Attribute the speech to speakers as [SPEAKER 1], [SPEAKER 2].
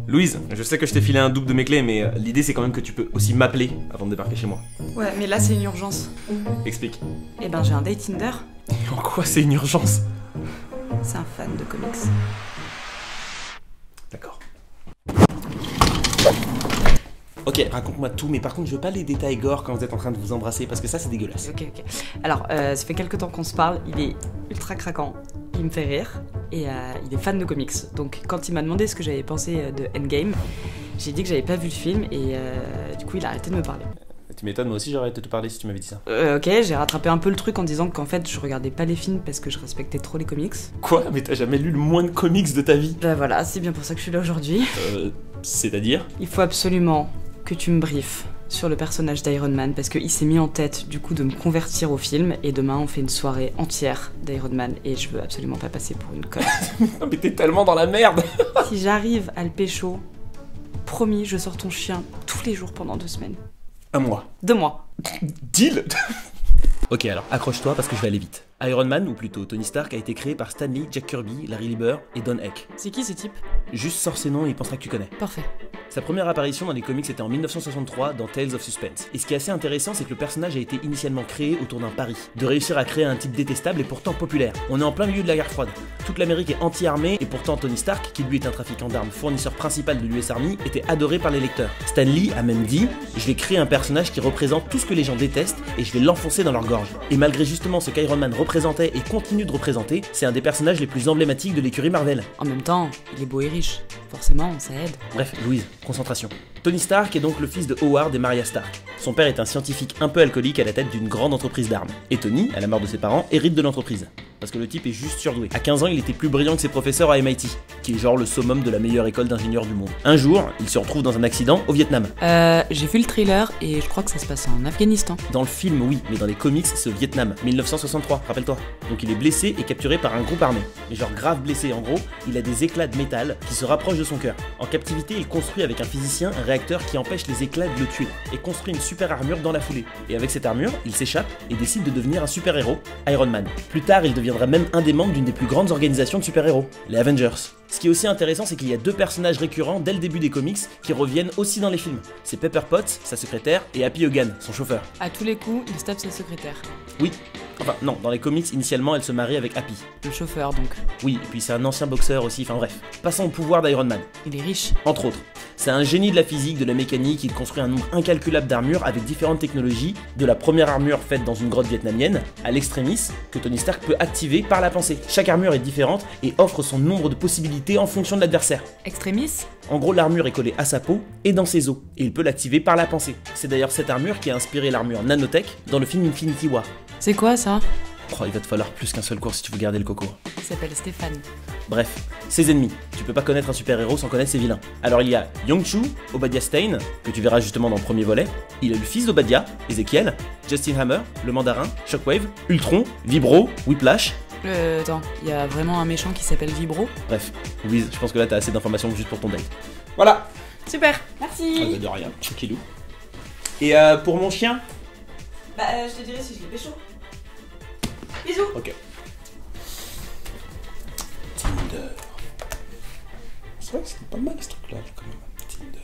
[SPEAKER 1] Louise, je sais que je t'ai filé un double de mes clés, mais l'idée c'est quand même que tu peux aussi m'appeler avant de débarquer chez moi.
[SPEAKER 2] Ouais, mais là c'est une urgence.
[SPEAKER 1] Explique.
[SPEAKER 2] Eh ben j'ai un date Tinder.
[SPEAKER 1] En quoi c'est une urgence?
[SPEAKER 2] C'est un fan de comics.
[SPEAKER 1] D'accord. Ok, raconte-moi tout, mais par contre je veux pas les détails gore quand vous êtes en train de vous embrasser, parce que ça c'est dégueulasse.
[SPEAKER 2] Ok. Alors, ça fait quelques temps qu'on se parle, il est ultra craquant, il me fait rire, et il est fan de comics. Donc quand il m'a demandé ce que j'avais pensé de Endgame, j'ai dit que j'avais pas vu le film, et du coup il a arrêté de me parler.
[SPEAKER 1] Tu m'étonnes, moi aussi j'aurais arrêté de te parler si tu m'avais dit ça.
[SPEAKER 2] Ok, j'ai rattrapé un peu le truc en disant qu'en fait je regardais pas les films parce que je respectais trop les comics.
[SPEAKER 1] Quoi? Mais t'as jamais lu le moins de comics de ta vie?
[SPEAKER 2] Bah voilà, c'est bien pour ça que je suis là aujourd'hui.
[SPEAKER 1] C'est-à-dire?
[SPEAKER 2] Il faut absolument que tu me briefes sur le personnage d'Iron Man parce qu'il s'est mis en tête du coup de me convertir au film et demain on fait une soirée entière d'Iron Man et je veux absolument pas passer pour une conne.
[SPEAKER 1] Non mais t'es tellement dans la merde.
[SPEAKER 2] Si j'arrive à le pécho, promis je sors ton chien tous les jours pendant 2 semaines.
[SPEAKER 1] Un mois.
[SPEAKER 2] 2 mois.
[SPEAKER 1] Deal. Ok, alors accroche-toi parce que je vais aller vite. Iron Man, ou plutôt Tony Stark, a été créé par Stan Lee, Jack Kirby, Larry Lieber et Don Heck.
[SPEAKER 2] C'est qui ces types?
[SPEAKER 1] Juste sors ces noms et il pensera que tu connais.
[SPEAKER 2] Parfait.
[SPEAKER 1] Sa première apparition dans les comics était en 1963 dans Tales of Suspense. Et ce qui est assez intéressant, c'est que le personnage a été initialement créé autour d'un pari. De réussir à créer un type détestable et pourtant populaire. On est en plein milieu de la guerre froide. Toute l'Amérique est anti-armée et pourtant Tony Stark, qui lui est un trafiquant d'armes fournisseur principal de l'US Army, était adoré par les lecteurs. Stan Lee a même dit « Je vais créer un personnage qui représente tout ce que les gens détestent et je vais l'enfoncer dans leur gorge. » Et malgré justement ce qu'Iron Man représentait et continue de représenter, c'est un des personnages les plus emblématiques de l'écurie Marvel.
[SPEAKER 2] En même temps, il est beau et riche. Forcément, ça aide.
[SPEAKER 1] Bref, Louise, concentration. Tony Stark est donc le fils de Howard et Maria Stark. Son père est un scientifique un peu alcoolique à la tête d'une grande entreprise d'armes. Et Tony, à la mort de ses parents, hérite de l'entreprise. Parce que le type est juste surdoué. À 15 ans, il était plus brillant que ses professeurs à MIT, qui est genre le summum de la meilleure école d'ingénieurs du monde. Un jour, il se retrouve dans un accident au Vietnam.
[SPEAKER 2] J'ai vu le trailer et je crois que ça se passe en Afghanistan.
[SPEAKER 1] Dans le film, oui, mais dans les comics, c'est au Vietnam, 1963, rappelle-toi. Donc il est blessé et capturé par un groupe armé. Mais genre grave blessé, en gros, il a des éclats de métal qui se rapprochent de son cœur. En captivité, il construit avec un physicien un réacteur qui empêche les éclats de le tuer, et construit une super armure dans la foulée. Et avec cette armure, il s'échappe et décide de devenir un super-héros, Iron Man. Plus tard, il deviendra même un des membres d'une des plus grandes organisations de super-héros, les Avengers. Ce qui est aussi intéressant, c'est qu'il y a 2 personnages récurrents dès le début des comics qui reviennent aussi dans les films. C'est Pepper Potts, sa secrétaire, et Happy Hogan, son chauffeur.
[SPEAKER 2] À tous les coups, il se tape sa secrétaire.
[SPEAKER 1] Oui. Enfin, non, dans les comics, initialement, elle se marie avec Happy.
[SPEAKER 2] Le chauffeur, donc.
[SPEAKER 1] Oui, et puis c'est un ancien boxeur aussi, enfin bref. Passons au pouvoir d'Iron Man.
[SPEAKER 2] Il est riche.
[SPEAKER 1] Entre autres. C'est un génie de la physique, de la mécanique, il construit un nombre incalculable d'armures avec différentes technologies, de la première armure faite dans une grotte vietnamienne, à l'extrémis, que Tony Stark peut activer par la pensée. Chaque armure est différente et offre son nombre de possibilités en fonction de l'adversaire.
[SPEAKER 2] Extrémis?
[SPEAKER 1] En gros, l'armure est collée à sa peau et dans ses os, et il peut l'activer par la pensée. C'est d'ailleurs cette armure qui a inspiré l'armure Nanotech dans le film Infinity War.
[SPEAKER 2] C'est quoi ça?
[SPEAKER 1] Oh, il va te falloir plus qu'un seul cours si tu veux garder le coco.
[SPEAKER 2] Il s'appelle Stéphane.
[SPEAKER 1] Bref, ses ennemis. Tu peux pas connaître un super-héros sans connaître ses vilains. Alors il y a Yong-Chu, Obadiah Stane, que tu verras justement dans le premier volet. Il a le fils d'Obadiah, Ezekiel, Justin Hammer, le mandarin, Shockwave, Ultron, Vibro, Whiplash.
[SPEAKER 2] Attends, il y a vraiment un méchant qui s'appelle Vibro?
[SPEAKER 1] Bref, Louise, je pense que là t'as assez d'informations juste pour ton date. Voilà.
[SPEAKER 2] Super, merci.
[SPEAKER 1] De rien, tranquillou. Et pour mon chien?
[SPEAKER 2] Bah, je te dirai si je l'ai pécho. Bisous.
[SPEAKER 1] Ok. Tinder. C'est vrai que c'était pas mal ce truc-là, quand même. Tinder.